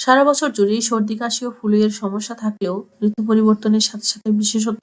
সারা বছর জুড়েই সর্দি কাশি ও ফ্লু এর সমস্যা থাকলেও ঋতু পরিবর্তনের সাথে সাথে বিশেষত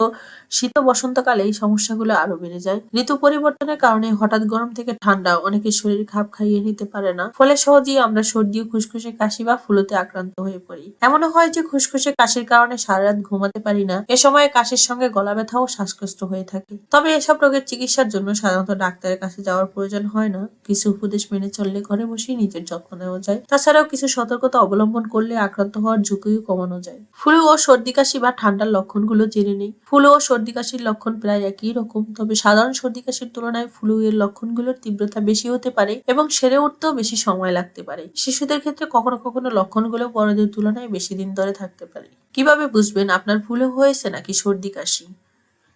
শীত ও বসন্তকালে এই সমস্যাগুলো আরো বেড়ে যায়। ঋতু পরিবর্তনের কারণে হঠাৎ গরম থেকে ঠান্ডা অনেকের শরীর খাপ খাইয়ে নিতে পারে না, ফলে সহজেই আমরা সর্দি ও খুসখুসে কাশি বা ফ্লুতে আক্রান্ত হয়ে পড়ি। এমনও হয় যে খুসখুসে কাশির কারণে সারা রাত ঘুমাতে পারি না। এ সময় কাশির সঙ্গে গলা ব্যথা ও শ্বাসকষ্ট হয়ে থাকে। তবে এসব রোগের চিকিৎসার জন্য সাধারণত ডাক্তারের কাছে যাওয়ার প্রয়োজন হয় না। কিছু উপদেশ মেনে চললে ঘরে বসেই নিজের যত্ন নেওয়া যায়। তাছাড়াও কিছু সতর্কতা অবলম্বন করলে আক্রান্ত হওয়ার ঝুঁকিও কমানো যায়। ফ্লু ও সর্দি কাশি বা ঠান্ডার লক্ষণগুলো জেনে নেই। ফ্লু ও সর্দি কাশির লক্ষণ প্রায় একই রকম, তবে সাধারণ সর্দি কাশির তুলনায় ফ্লু এর লক্ষণগুলোর তীব্রতা বেশি হতে পারে এবং সেরে উঠতেও বেশি সময় লাগতে পারে। শিশুদের ক্ষেত্রে কখনো কখনো লক্ষণগুলো বড়দের তুলনায় বেশি দিন ধরে থাকতে পারে। কিভাবে বুঝবেন আপনার ফ্লু হয়েছে নাকি সর্দি কাশি?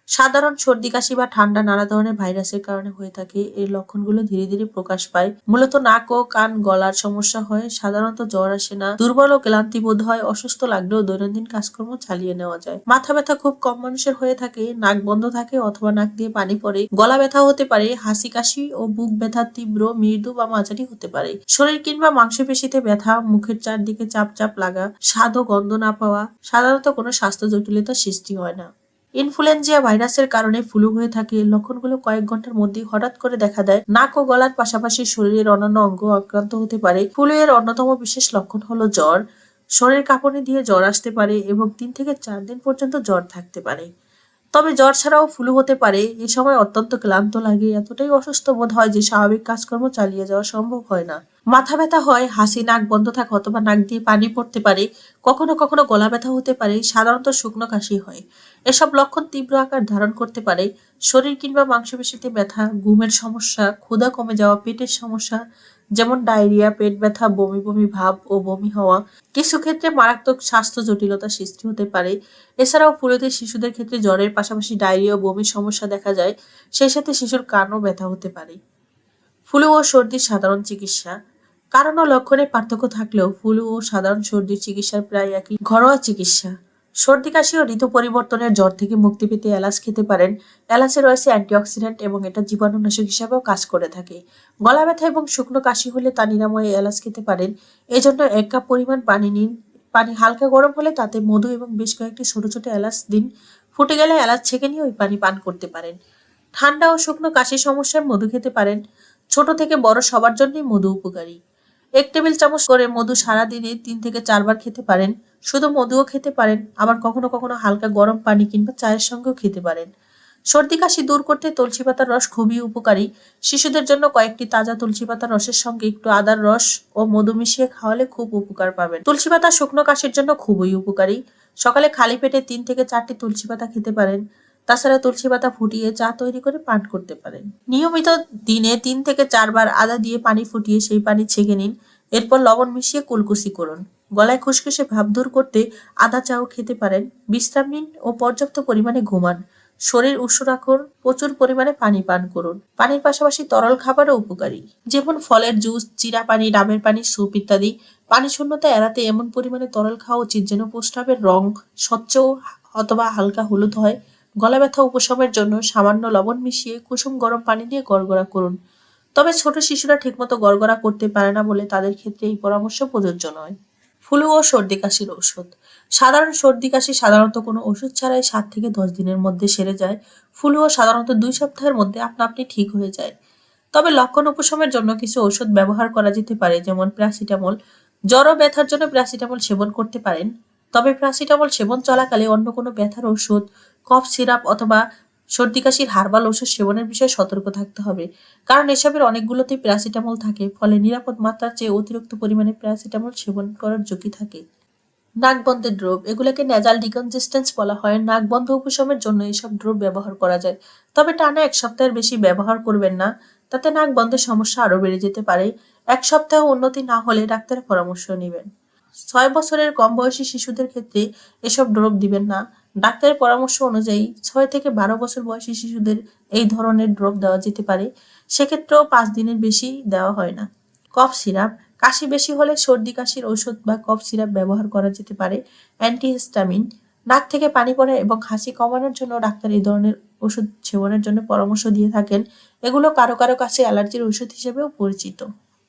সাধারণ সর্দি কাশি বা ঠান্ডা নানা ধরনের ভাইরাসের কারণে হয়ে থাকে। এর লক্ষণগুলো ধীরে ধীরে প্রকাশ পায়। মূলত নাক ও কান গলার সমস্যা হয়। সাধারণত জ্বর আসে না, দুর্বল ও ক্লান্তি বোধ হয়। অসুস্থ লাগলেও দৈনন্দিন কাজকর্ম চালিয়ে নেওয়া যায়। মাথা ব্যথা খুব কম মানুষের হয়ে থাকে। নাক বন্ধ থাকে অথবা নাক দিয়ে পানি পড়ে। গলা ব্যথা হতে পারে। হাসি কাশি ও বুক ব্যথা তীব্র, মৃদু বা মাঝারি হতে পারে। শরীর কিংবা মাংসপেশিতে ব্যথা, মুখের চারদিকে চাপ চাপ লাগা, স্বাদ ও গন্ধ না পাওয়া। সাধারণত কোনো স্বাস্থ্য জটিলতা সৃষ্টি হয় না। ইনফ্লুয়েঞ্জা ভাইরাসের কারণে ফ্লু হয়ে থাকে। লক্ষণগুলো কয়েক ঘন্টার মধ্যেই হঠাৎ করে দেখা দেয়। নাক ও গলার পাশাপাশি শরীরের অন্যান্য অঙ্গ আক্রান্ত হতে পারে। ফ্লু এর অন্যতম বিশেষ লক্ষণ হলো জ্বর। শরীর কাঁপুনি দিয়ে জ্বর আসতে পারে এবং 3 থেকে 4 দিন পর্যন্ত জ্বর থাকতে পারে। তবে জ্বর ছাড়াও ফ্লু হতে পারে। এ সময় অত্যন্ত ক্লান্ত লাগে, এতটাই অসুস্থ বোধ হয় যে স্বাভাবিক কাজকর্ম চালিয়ে যাওয়া সম্ভব হয় না। মাথা ব্যথা হয়, হাসি, নাক বন্ধ থাকা অথবা নাক দিয়ে পানি পড়তে পারে। কখনো কখনো গলা ব্যথা হতে পারে। সাধারণত শুকনো কাশি হয়। এসব লক্ষণ তীব্র আকার ধারণ করতে পারে। শরীর কিংবা মাংসপেশিতে ব্যথা, ঘুমের সমস্যা, ক্ষুধা কমে যাওয়া, পেটের সমস্যা যেমন ডায়রিয়া, পেট ব্যথা, বমি বমি ভাব ও বমি হওয়া। কিছু ক্ষেত্রে মারাত্মক স্বাস্থ্য জটিলতা সৃষ্টি হতে পারে। এছাড়াও ফ্লুতে শিশুদের ক্ষেত্রে জ্বরের পাশাপাশি ডায়রিয়া ও বমির সমস্যা দেখা যায়। সেই সাথে শিশুর কানও ব্যথা হতে পারে। ফ্লু ও সর্দির সাধারণ চিকিৎসা। কারণ ও লক্ষণে পার্থক্য থাকলেও ফ্লু ও সাধারণ সর্দির চিকিৎসার প্রায় একই। ঘরোয়া চিকিৎসা। সর্দি কাশি ও ঋতু পরিবর্তনের জ্বর থেকে মুক্তি পেতে এলাচ খেতে পারেন। এলাচে রয়েছে অ্যান্টিঅক্সিডেন্ট এবং এটা জীবাণুনাশক হিসাবেও কাজ করে থাকে। গলা ব্যথা এবং শুকনো কাশি হলে তা নিরাময়ে এলাচ খেতে পারেন। এজন্য 1 কাপ পরিমাণ পানি নিন। পানি হালকা গরম হলে তাতে মধু এবং বেশ কয়েকটি ছোট ছোট এলাচ দিন। ফুটে গেলে এলাচ ছেঁকে নিয়ে ওই পানি পান করতে পারেন। ঠান্ডা ও শুকনো কাশির সমস্যায় মধু খেতে পারেন। ছোট থেকে বড় সবার জন্যই মধু উপকারী। 1 টেবিল চামচ করে মধু সারাদিনে 3 থেকে 4 বার খেতে পারেন। শুধু মধুও খেতে পারেন, আবার কখনো কখনো হালকা গরম পানি কিংবা চায়ের সঙ্গেও খেতে পারেন। সর্দি কাশি দূর করতে তুলসী পাতার রস খুবই উপকারী। শিশুদের জন্য কয়েকটি তাজা তুলসী পাতার রসের সঙ্গে একটু আদার রস ও মধু মিশিয়ে খাওয়ালে খুব উপকার পাবেন। তুলসী পাতা শুকনো কাশির জন্য খুবই উপকারী। সকালে খালি পেটে 3 থেকে 4টি তুলসী পাতা খেতে পারেন। তাছাড়া তুলসী পাতা ফুটিয়ে চা তৈরি করে পান করতে পারেন। নিয়মিত দিনে 3 থেকে 4 বার আদা দিয়ে পানি ফুটিয়ে সেই পানি ছেঁকে নিন। এরপর লবণ মিশিয়ে কুলকুচি করুন। গলায় খুশখুশে ভাব দূর করতে আদা চাও খেতে পারেন। বিশ্রাম নিন ও পর্যাপ্ত পরিমাণে ঘুমান। শরীর উষ্ণ রাখুন। প্রচুর পরিমাণে পানি পান করুন। পানির পাশাপাশি তরল খাবারও উপকারী, যেমন ফলের জুস, চিরা পানি, ডাবের পানি, স্যুপ ইত্যাদি। পানি শূন্যতা এড়াতে এমন পরিমাণে তরল খাওয়া উচিত যেন প্রস্রাবের রং স্বচ্ছ অথবা হালকা হলুদ হয়। গলা ব্যথা উপশমের জন্য সামান্য লবণ মিশিয়ে কুসুম গরম পানি দিয়ে গড়গড়া করুন। তবে ছোট শিশুরা ঠিকমতো গড়গড়া করতে পারে না বলে তাদের ক্ষেত্রে এই পরামর্শ প্রযোজ্য নয়। ফ্লু ও সর্দি কাশির ঔষধ। সাধারণ সর্দি কাশি সাধারণত কোনো ওষুধ ছাড়াই 7 থেকে 10 দিনের মধ্যে সেরে যায়। ফ্লুও সাধারণত 2 সপ্তাহের মধ্যে আপনা আপনি ঠিক হয়ে যায়। তবে লক্ষণ উপশমের জন্য কিছু ওষুধ ব্যবহার করা যেতে পারে, যেমন প্যারাসিটামল। জ্বর ও ব্যথার জন্য প্যারাসিটামল সেবন করতে পারেন। তবে প্যারাসিটামল সেবন চলাকালে অন্য কোনো ব্যথার ওষুধ, কফ সিরাপ অথবা সর্দি কাশির হার্বাল ওষুধ সেবনের বিষয়ে সতর্ক থাকতে হবে। কারণ এসবের অনেকগুলোতেই প্যারাসিটামল থাকে, ফলে নিরাপদ মাত্রার চেয়ে অতিরিক্ত পরিমাণে প্যারাসিটামল সেবন করার ঝুঁকি থাকে। নাক বন্ধের ড্রপ, এগুলোকে নেজাল ডিকনজেস্টেন্স বলা হয়। নাক বন্ধ উপশমের জন্য এইসব ড্রপ ব্যবহার করা যায়। তবে টানা 1 সপ্তাহের বেশি ব্যবহার করবেন না, তাতে নাক বন্ধের সমস্যা আরো বেড়ে যেতে পারে। 1 সপ্তাহ উন্নতি না হলে ডাক্তারের পরামর্শ নেবেন। 6 বছরের কম বয়সী শিশুদের ক্ষেত্রে এসব ড্রপ দিবেন না। ডাক্তারের পরামর্শ অনুযায়ী 6 থেকে 12 বছর বয়সী শিশুদের এই ধরনের ড্রপ দেওয়া যেতে পারে। সেক্ষেত্রেও 5 দিনের বেশি দেওয়া হয় না। কফ সিরাপ, কাশি বেশি হলে সর্দি কাশির ঔষধ বা কফ সিরাপ ব্যবহার করা যেতে পারে। অ্যান্টিহিস্টামিন, নাক থেকে পানি পড়া এবং হাসি কমানোর জন্য ডাক্তার এই ধরনের ওষুধ সেবনের জন্য পরামর্শ দিয়ে থাকেন। এগুলো কারো কারো কাছে অ্যালার্জির ওষুধ হিসেবেও পরিচিত।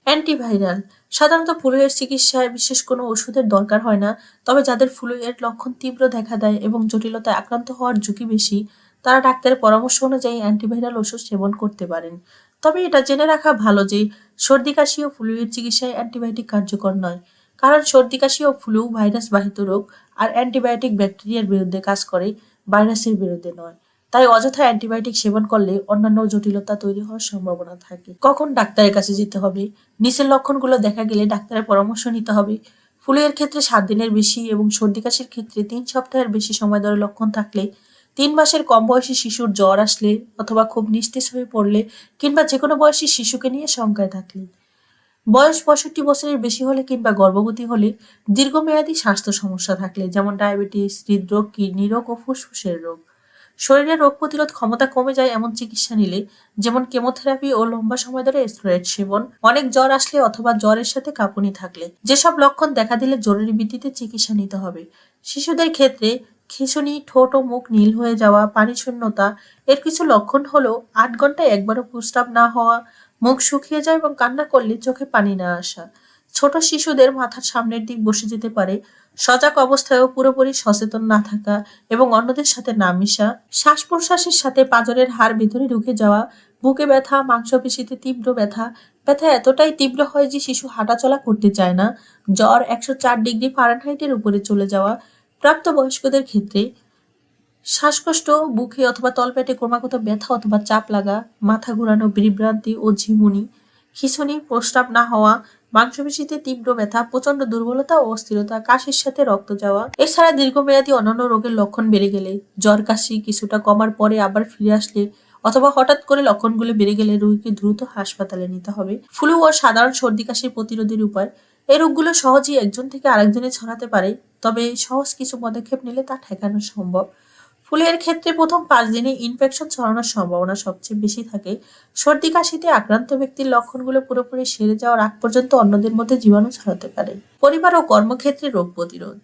অ্যান্টিভাইরাল সাধারণত ফ্লু এর চিকিৎসায় বিশেষ কোনো ওষুধের দরকার হয় না। তবে যাদের ফ্লু এর লক্ষণ তীব্র দেখা দেয় এবং জটিলতায় আক্রান্ত হওয়ার ঝুঁকি বেশি, তারা ডাক্তারের পরামর্শ অনুযায়ী অ্যান্টিভাইরাল ওষুধ সেবন করতে পারেন। তবে এটা জেনে রাখা ভালো যে সর্দি কাশি ও ফ্লু এর চিকিৎসায় অ্যান্টিবায়োটিক কার্যকর নয়। কারণ সর্দি কাশি ও ফ্লু ভাইরাস বাহিত রোগ, আর অ্যান্টিবায়োটিক ব্যাকটেরিয়ার বিরুদ্ধে কাজ করে, ভাইরাসের বিরুদ্ধে নয়। তাই অযথা অ্যান্টিবায়োটিক সেবন করলে অন্যান্য জটিলতা তৈরি হওয়ার সম্ভাবনা থাকে। কখন ডাক্তারের কাছে যেতে হবে? নিচের লক্ষণগুলো দেখা গেলে ডাক্তারের পরামর্শ নিতে হবে। ফ্লু এর ক্ষেত্রে 7 দিনের বেশি এবং সর্দি কাশির ক্ষেত্রে 3 সপ্তাহের বেশি সময় ধরে লক্ষণ থাকলে, 3 মাসের কম বয়সী শিশুর জ্বর আসলে অথবা খুব নিস্তেজ হয়ে পড়লে, কিংবা যেকোনো বয়সী শিশুকে নিয়ে শঙ্কায় থাকলে, বয়স 65 বছরের বেশি হলে কিংবা গর্ভবতী হলে, দীর্ঘমেয়াদী স্বাস্থ্য সমস্যা থাকলে যেমন ডায়াবেটিস, হৃদরোগ, কিডনি রোগ ও ফুসফুসের রোগ, শরীরের রোগ প্রতিরোধ ক্ষমতা কমে যায় এমন চিকিৎসা নিলে, যেমন কেমোথেরাপি ও লম্বা সময় ধরে স্টেরয়েড সেবন, অনেক জ্বর আসলে অথবা জ্বরের সাথে কাঁপুনি থাকলে, যেসব লক্ষণ দেখা দিলে জরুরি ভিত্তিতে চিকিৎসা নিতে হবে। শিশুদের ক্ষেত্রে খিঁচুনি, ঠোঁট ও মুখ নীল হয়ে যাওয়া, পানি শূন্যতা এর কিছু লক্ষণ হলো 8 ঘন্টায় একবারও প্রস্রাব না হওয়া, মুখ শুকিয়ে যায় এবং কান্না করলে চোখে পানি না আসা, ছোট শিশুদের মাথার সামনের দিক বসে যেতে পারে, সজাগ অবস্থায়ও পুরোপুরি সচেতন না থাকা এবং অন্যদের সাথে না মিশা, শ্বাস প্রশ্বাসের সাথে পাঁজরের হাড় ভিতরে ঢুকে যাওয়া, বুকে ব্যথা, মাংসপেশিতে তীব্র ব্যথা, ব্যথা এতটাই তীব্র হয় যে শিশু হাঁটাচলা করতে চায় না, জ্বর 104°F উপরে চলে যাওয়া, প্রাপ্তবয়স্কদের ক্ষেত্রে শ্বাসকষ্ট, বুকে অথবা তলপেটে ক্রমাগত ব্যথা অথবা চাপ লাগা, মাথা ঘোরানো, বিভ্রান্তি ও ঝিমুনি, খিঁচুনি, প্রস্রাব না হওয়া, মাংসপেশিতে তীব্র ব্যথা, প্রচন্ড দুর্বলতা ও অস্থিরতা, কাশির সাথে রক্ত যাওয়া। এছাড়া দীর্ঘমেয়াদী অন্যান্য রোগের লক্ষণ বেড়ে গেলে, জ্বর কাশি কিছুটা কমার পরে আবার ফিরে আসলে অথবা হঠাৎ করে লক্ষণগুলো বেড়ে গেলে রোগীকে দ্রুত হাসপাতালে নিতে হবে। ফ্লু ও সাধারণ সর্দি কাশির প্রতিরোধের উপায়। এই রোগগুলো সহজেই একজন থেকে আরেকজনে ছড়াতে পারে, তবে সহজ কিছু পদক্ষেপ নিলে তা ঠেকানো সম্ভব। ফুলের ক্ষেত্রে প্রথম 5 দিনে ইনফেকশন ছড়ানোর সম্ভাবনা সবচেয়ে বেশি থাকে। সর্দি কাশিতে আক্রান্ত ব্যক্তির লক্ষণগুলো পুরোপুরি সেরে যাওয়ার আগ পর্যন্ত অন্যদের মধ্যে জীবাণু ছড়াতে পারে। পরিবার ও কর্মক্ষেত্রে রোগ প্রতিরোধ।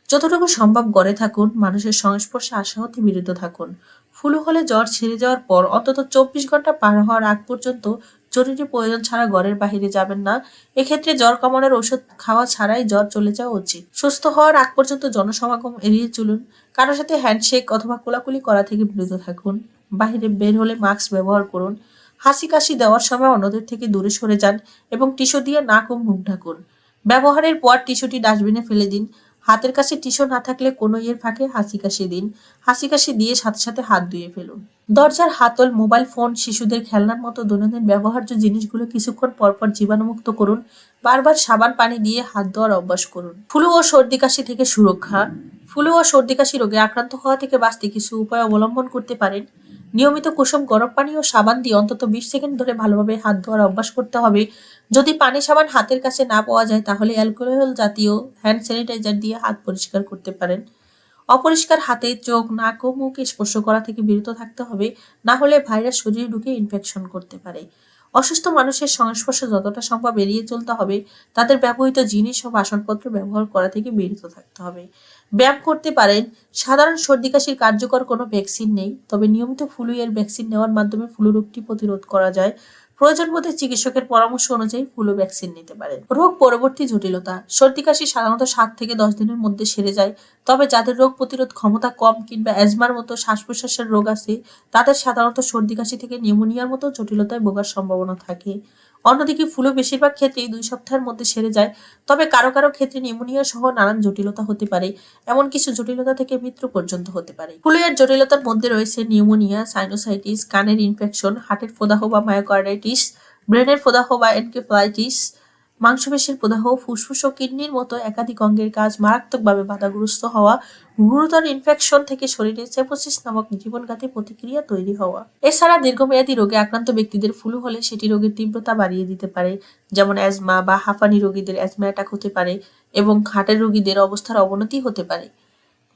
যতটুকু সম্ভব ঘরে থাকুন, মানুষের সংস্পর্শে আসা হতে বিরত থাকুন। ফ্লু হলে জ্বর ছেড়ে যাওয়ার পর অন্তত 24 ঘন্টা পার হওয়ার আগ পর্যন্ত জরুরি প্রয়োজন ছাড়া ঘরের বাইরে যাবেন না। এক্ষেত্রে জ্বর কমানোর ওষুধ খাওয়া ছাড়াই জ্বর চলে যাওয়া উচিত। সুস্থ হওয়ার আগ পর্যন্ত জনসমাগম এড়িয়ে চলুন। কারোর সাথে হ্যান্ডশেক অথবা কোলাকুলি করা থেকে বিরত থাকুন। বাইরে বের হলে মাস্ক ব্যবহার করুন। হাসি কাশি দেওয়ার সময় অন্যদের থেকে দূরে সরে যান এবং টিস্যু দিয়ে নাক ও মুখ ঢাকুন। ব্যবহারের পর টিস্যুটি ডাস্টবিনে ফেলে দিন। হাতের কাছে টিস্যু না থাকলে কোনো ফাঁকে হাসি কাশি দিন। হাসি কাশি দিয়ে সাথে সাথে হাত ধুয়ে ফেলুন। দরজার হাতল, মোবাইল ফোন, শিশুদের খেলনার মতো দৈনন্দিন ব্যবহার্য জিনিসগুলো কিছুক্ষণ পর পর জীবাণুমুক্ত করুন। বারবার সাবান পানি দিয়ে হাত ধোয়ার অভ্যাস করুন। ফ্লু ও সর্দি কাশি থেকে সুরক্ষা। ফ্লু ও সর্দি কাশি রোগে আক্রান্ত হওয়া থেকে বাঁচতে কিছু উপায় অবলম্বন করতে পারেন। নিয়মিত কুসুম গরম পানি ও সাবান দিয়ে অন্তত 20 সেকেন্ড ধরে ভালোভাবে হাত ধোয়ার অভ্যাস করতে হবে। যদি পানি সাবান হাতের কাছে না পাওয়া যায় তাহলে অ্যালকোহল জাতীয় হ্যান্ড স্যানিটাইজার দিয়ে হাত পরিষ্কার করতে পারেন। অপরিষ্কার হাতে চোখ, নাক ও মুখ স্পর্শ করা থেকে বিরত থাকতে হবে, না হলে ভাইরাস শরীরে ঢুকে ইনফেকশন করতে পারে। অসুস্থ মানুষের সংস্পর্শ যতটা সম্ভব এড়িয়ে চলতে হবে। তাদের ব্যবহৃত জিনিস ও বাসনপত্র ব্যবহার করা থেকে বিরত থাকতে হবে। ব্যায়াম করতে পারেন। সাধারণ সর্দি কাশির কার্যকর কোনো ভ্যাকসিন নেই, তবে নিয়মিত ফ্লু এর ভ্যাকসিন নেওয়ার মাধ্যমে ফ্লু রোগটি প্রতিরোধ করা যায়। প্রয়োজন বোধে চিকিৎসকের পরামর্শ অনুযায়ী ফ্লু ভ্যাকসিন নিতে পারেন। রোগ পরবর্তী জটিলতা। সর্দি কাশি সাধারণত 7 থেকে 10 দিনের মধ্যে সেরে যায়। তবে যাদের রোগ প্রতিরোধ ক্ষমতা কম কিংবা অ্যাজমার মতো শ্বাস প্রশ্বাসের রোগ আছে, তাদের সাধারণত সর্দি কাশি থেকে নিউমোনিয়ার মতো জটিলতায় ভোগার সম্ভাবনা থাকে। অন্যদিকে ফ্লু বেশিরভাগ ক্ষেত্রেই 2 সপ্তাহের মধ্যে সেরে যায়, তবে কারো কারো ক্ষেত্রে নিউমোনিয়া সহ নানান জটিলতা হতে পারে। এমন কিছু জটিলতা থেকে মৃত্যু পর্যন্ত হতে পারে। ফ্লু এর জটিলতার মধ্যে রয়েছে নিউমোনিয়া, সাইনোসাইটিস, কানের ইনফেকশন, হার্টের প্রদাহ বা মায়োকার্ডাইটিস, ব্রেনের প্রদাহ বা এনকেফালাইটিস, মাংসপেশির প্রদাহ, ফুসফুস ও কিডনির মতো একাধিক অঙ্গের কাজ মারাত্মকভাবে বাধাগ্রস্ত হওয়া, গুরুতর ইনফেকশন থেকে শরীরে সেপসিস নামক জীবনঘাতী প্রতিক্রিয়া তৈরি হওয়া। এছাড়া দীর্ঘমেয়াদী রোগে আক্রান্ত ব্যক্তিদের ফ্লু হলে সেটি রোগের তীব্রতা বাড়িয়ে দিতে পারে, যেমন অ্যাজমা বা হাঁপানি রোগীদের অ্যাজমা অ্যাটাক হতে পারে এবং হার্টের রোগীদের অবস্থার অবনতি হতে পারে,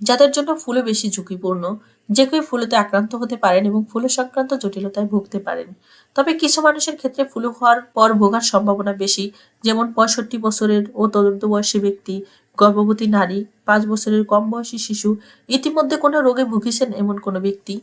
যাদের জন্য ফ্লু বেশি ঝুঁকিপূর্ণ। যে কেউ ফ্লুতে আক্রান্ত হতে পারেন এবং ফ্লু সংক্রান্ত জটিলতায় ভুগতে পারেন। তবে কিছু মানুষের ক্ষেত্রে ফ্লু হওয়ার পর ভোগার সম্ভাবনা বেশি, যেমন 65 বছরের ও তদুর্ধ্ববয়সী ব্যক্তি, গর্ভবতী নারী, 5 বছরের কম বয়সী শিশু, ইতিমধ্যে কোনো রোগে ভুগিয়েছেন এমন কোনো ব্যক্তি।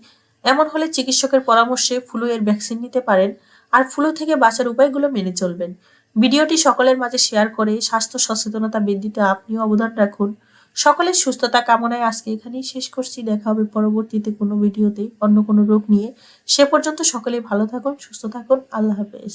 এমন হলে চিকিৎসকের পরামর্শে ফ্লু এর ভ্যাকসিন নিতে পারেন আর ফ্লু থেকে বাঁচার উপায়গুলো মেনে চলবেন। ভিডিওটি সকলের মাঝে শেয়ার করে স্বাস্থ্য সচেতনতা বৃদ্ধিতে আপনিও অবদান রাখুন। সকলের সুস্থতা কামনায় আজকে এখানেই শেষ করছি। দেখা হবে পরবর্তীতে কোনো ভিডিওতে অন্য কোনো রোগ নিয়ে। সে পর্যন্ত সকলেই ভালো থাকুন, সুস্থ থাকুন। আল্লাহ হাফেজ।